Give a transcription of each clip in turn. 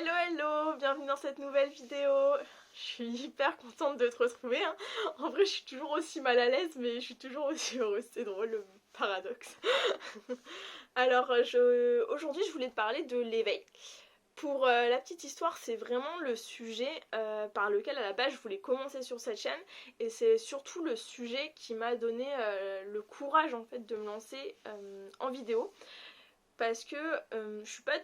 Hello hello, bienvenue dans cette nouvelle vidéo. Je suis hyper contente de te retrouver, hein. En vrai je suis toujours aussi mal à l'aise mais je suis toujours aussi heureuse, c'est drôle le paradoxe. Alors aujourd'hui je voulais te parler de l'éveil. Pour la petite histoire, c'est vraiment le sujet par lequel à la base je voulais commencer sur cette chaîne, et c'est surtout le sujet qui m'a donné le courage en fait de me lancer en vidéo. Parce que je suis pas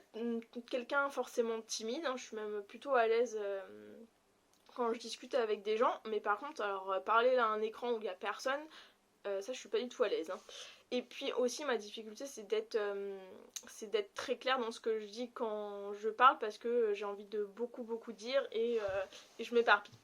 quelqu'un forcément timide, hein, je suis même plutôt à l'aise quand je discute avec des gens, mais par contre, alors parler à un écran où il y a personne, ça je suis pas du tout à l'aise, hein. Et puis aussi ma difficulté c'est d'être très claire dans ce que je dis quand je parle, parce que j'ai envie de beaucoup dire et je m'éparpille.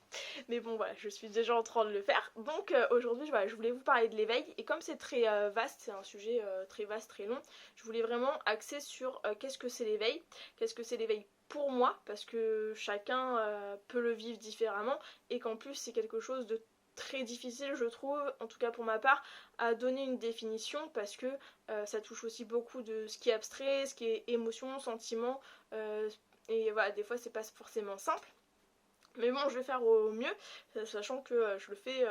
Mais bon voilà, je suis déjà en train de le faire. Donc aujourd'hui voilà, je voulais vous parler de l'éveil, et comme c'est très vaste, c'est un sujet très vaste, très long, je voulais vraiment axer sur qu'est-ce que c'est l'éveil, qu'est-ce que c'est l'éveil pour moi, parce que chacun peut le vivre différemment, et qu'en plus c'est quelque chose de très difficile, je trouve, en tout cas pour ma part, à donner une définition, parce que ça touche aussi beaucoup de ce qui est abstrait, ce qui est émotion, sentiment, et voilà, des fois c'est pas forcément simple. Mais bon, je vais faire au mieux, sachant que je le fais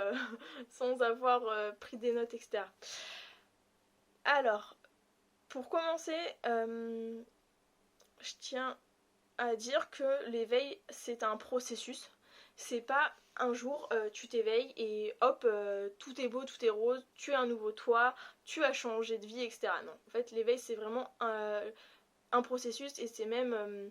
sans avoir pris des notes, etc. Alors, pour commencer, je tiens à dire que l'éveil, c'est un processus. C'est pas un jour, tu t'éveilles et hop, tout est beau, tout est rose, tu es un nouveau toi, tu as changé de vie, etc. Non, en fait, l'éveil, c'est vraiment un processus, et c'est même...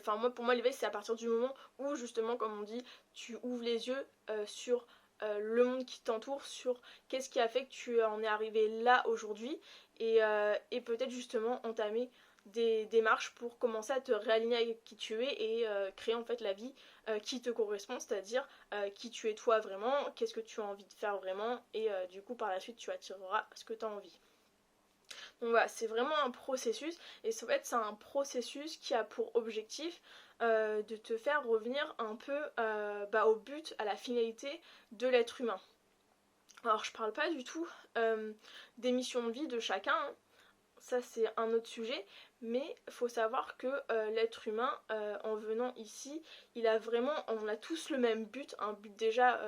pour moi l'éveil c'est à partir du moment où justement, comme on dit, tu ouvres les yeux sur le monde qui t'entoure, sur qu'est-ce qui a fait que tu en es arrivé là aujourd'hui, et peut-être justement entamer des démarches pour commencer à te réaligner avec qui tu es, et créer en fait la vie qui te correspond, c'est-à-dire qui tu es toi vraiment, qu'est-ce que tu as envie de faire vraiment, et du coup par la suite tu attireras ce que tu as envie. Donc voilà, c'est vraiment un processus, et en fait c'est un processus qui a pour objectif de te faire revenir un peu au but, à la finalité de l'être humain. Alors je parle pas du tout des missions de vie de chacun, hein. Ça c'est un autre sujet, mais il faut savoir que l'être humain, en venant ici, on a tous le même but, un but déjà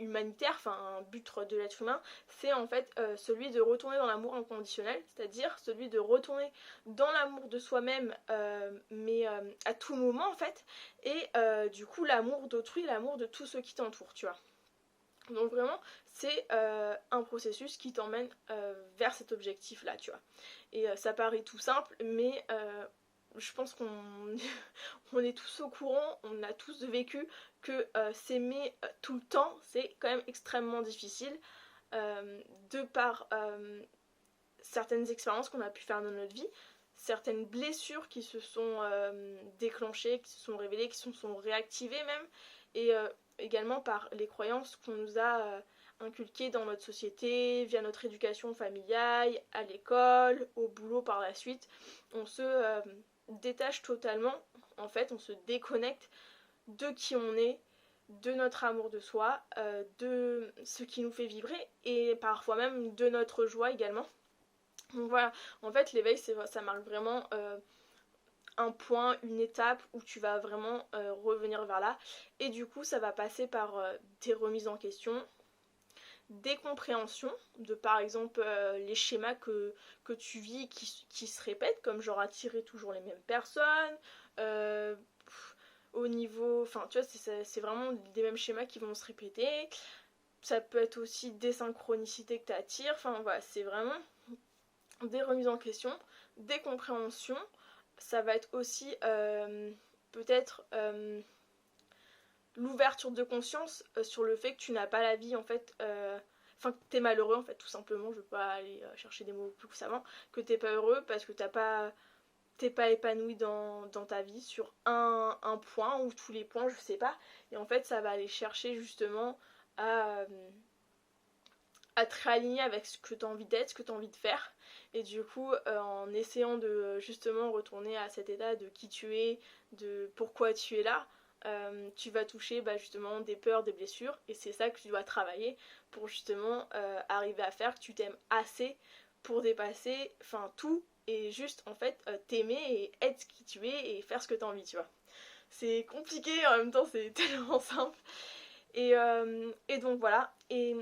humanitaire, enfin un but de l'être humain, c'est en fait celui de retourner dans l'amour inconditionnel, c'est-à-dire celui de retourner dans l'amour de soi-même, mais à tout moment en fait, et du coup l'amour d'autrui, l'amour de tous ceux qui t'entourent, tu vois. Donc vraiment, c'est un processus qui t'emmène vers cet objectif-là, tu vois. Et ça paraît tout simple, mais je pense qu'on on est tous au courant, on a tous vécu que s'aimer tout le temps, c'est quand même extrêmement difficile, de par certaines expériences qu'on a pu faire dans notre vie, certaines blessures qui se sont déclenchées, qui se sont révélées, qui se sont réactivées même, et également par les croyances qu'on nous a inculquées dans notre société, via notre éducation familiale, à l'école, au boulot par la suite. On se détache totalement, en fait, on se déconnecte de qui on est, de notre amour de soi, de ce qui nous fait vibrer, et parfois même de notre joie également. Donc voilà, en fait l'éveil ça marque vraiment un point, une étape où tu vas vraiment revenir vers là, et du coup ça va passer par des remises en question, des compréhensions de par exemple les schémas que tu vis qui se répètent, comme genre attirer toujours les mêmes personnes, euh, au niveau, enfin tu vois, c'est vraiment des mêmes schémas qui vont se répéter. Ça peut être aussi des synchronicités que tu attires, enfin voilà, c'est vraiment des remises en question, des compréhensions. Ça va être aussi peut-être l'ouverture de conscience sur le fait que tu n'as pas la vie en fait, enfin que t'es malheureux en fait, tout simplement. Je veux pas aller chercher des mots plus savants, que t'es pas heureux parce que t'es pas épanoui dans ta vie sur un point, ou tous les points, je sais pas. Et en fait ça va aller chercher justement à te réaligner avec ce que tu as envie d'être, ce que tu as envie de faire. Et du coup, en essayant de justement retourner à cet état de qui tu es, de pourquoi tu es là, tu vas toucher justement des peurs, des blessures. Et c'est ça que tu dois travailler pour justement arriver à faire que tu t'aimes assez pour dépasser tout, et juste en fait t'aimer et être qui tu es et faire ce que t'as envie, tu vois. C'est compliqué, en même temps c'est tellement simple. Et donc voilà, et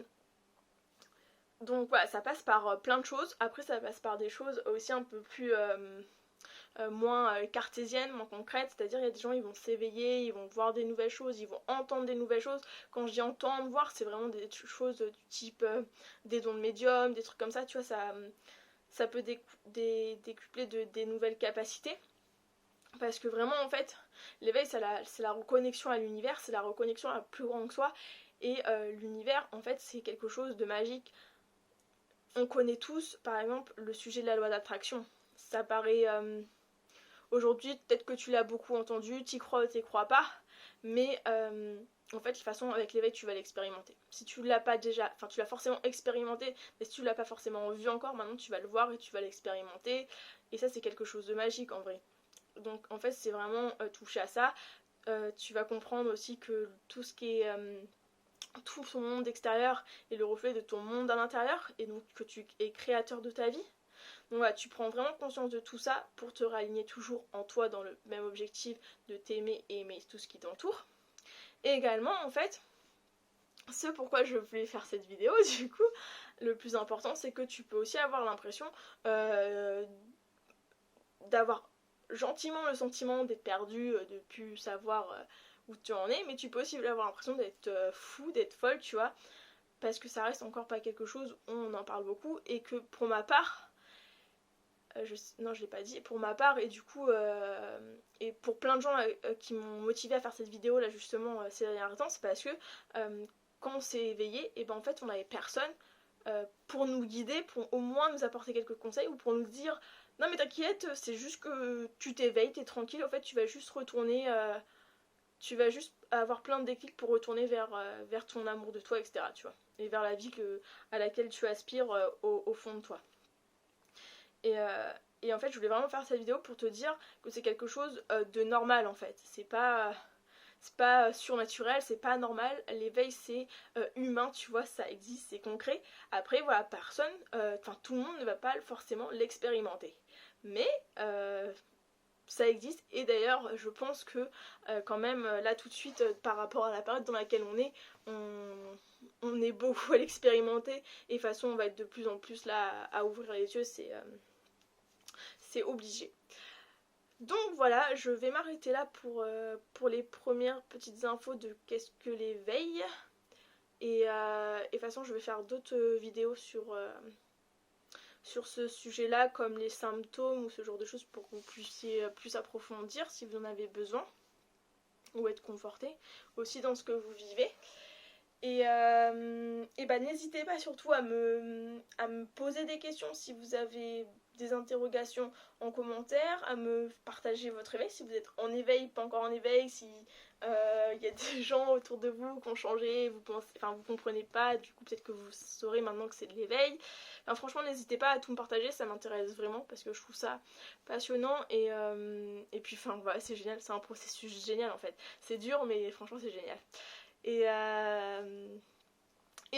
donc voilà, ça passe par plein de choses. Après ça passe par des choses aussi un peu plus moins cartésiennes, moins concrètes, c'est-à-dire il y a des gens, ils vont s'éveiller, ils vont voir des nouvelles choses, ils vont entendre des nouvelles choses. Quand je dis entendre, voir, c'est vraiment des choses du type des dons de médium, des trucs comme ça, tu vois, ça peut décupler des nouvelles capacités. Parce que vraiment, en fait, l'éveil, c'est la reconnexion à l'univers, c'est la reconnexion à plus grand que soi. Et l'univers, en fait, c'est quelque chose de magique. On connaît tous, par exemple, le sujet de la loi d'attraction. Ça paraît... aujourd'hui, peut-être que tu l'as beaucoup entendu, t'y crois ou t'y crois pas. Mais en fait, de toute façon, avec l'éveil, tu vas l'expérimenter. Si tu l'as pas déjà... Enfin, tu l'as forcément expérimenté, mais si tu l'as pas forcément vu encore, maintenant, tu vas le voir et tu vas l'expérimenter. Et ça, c'est quelque chose de magique, en vrai. Donc en fait c'est vraiment touché à ça. Tu vas comprendre aussi que tout ce qui est tout son monde extérieur est le reflet de ton monde à l'intérieur, et donc que tu es créateur de ta vie. Donc voilà, tu prends vraiment conscience de tout ça pour te réaligner toujours en toi dans le même objectif de t'aimer et aimer tout ce qui t'entoure. Et également en fait, ce pourquoi je voulais faire cette vidéo du coup, le plus important c'est que tu peux aussi avoir l'impression d'avoir gentiment le sentiment d'être perdu, de plus savoir où tu en es, mais tu peux aussi avoir l'impression d'être fou, d'être folle, tu vois, parce que ça reste encore pas quelque chose où on en parle beaucoup, et que pour ma part, non je l'ai pas dit, pour ma part, et du coup, et pour plein de gens qui m'ont motivé à faire cette vidéo là justement ces derniers temps, c'est parce que quand on s'est éveillé, et ben en fait on avait personne pour nous guider, pour au moins nous apporter quelques conseils, ou pour nous dire non mais t'inquiète, c'est juste que tu t'éveilles, t'es tranquille, en fait tu vas juste retourner, tu vas juste avoir plein de déclics pour retourner vers ton amour de toi, etc. Tu vois, et vers la vie à laquelle tu aspires au fond de toi. Et en fait je voulais vraiment faire cette vidéo pour te dire que c'est quelque chose de normal en fait, c'est pas surnaturel, c'est pas normal, l'éveil c'est humain, tu vois, ça existe, c'est concret. Après voilà, personne, enfin tout le monde ne va pas forcément l'expérimenter. Mais ça existe, et d'ailleurs je pense que quand même là tout de suite par rapport à la période dans laquelle on est beaucoup à l'expérimenter, et de toute façon on va être de plus en plus là à ouvrir les yeux, c'est obligé. Donc voilà, je vais m'arrêter là pour les premières petites infos de qu'est-ce que l'éveil. Et de toute façon, je vais faire d'autres vidéos sur ce sujet-là, comme les symptômes ou ce genre de choses, pour que vous puissiez plus approfondir si vous en avez besoin, ou être conforté aussi dans ce que vous vivez. Et bah, n'hésitez pas surtout à me poser des questions si vous avez des interrogations en commentaire, à me partager votre éveil, si vous êtes en éveil, pas encore en éveil, si y a des gens autour de vous qui ont changé, vous comprenez pas, du coup peut-être que vous saurez maintenant que c'est de l'éveil. Enfin, franchement n'hésitez pas à tout me partager, ça m'intéresse vraiment parce que je trouve ça passionnant, et puis enfin voilà, c'est génial, c'est un processus génial en fait. C'est dur mais franchement c'est génial. Et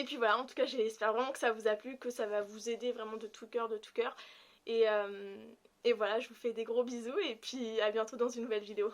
puis voilà, en tout cas j'espère vraiment que ça vous a plu, que ça va vous aider vraiment de tout cœur, et voilà, je vous fais des gros bisous, et puis à bientôt dans une nouvelle vidéo.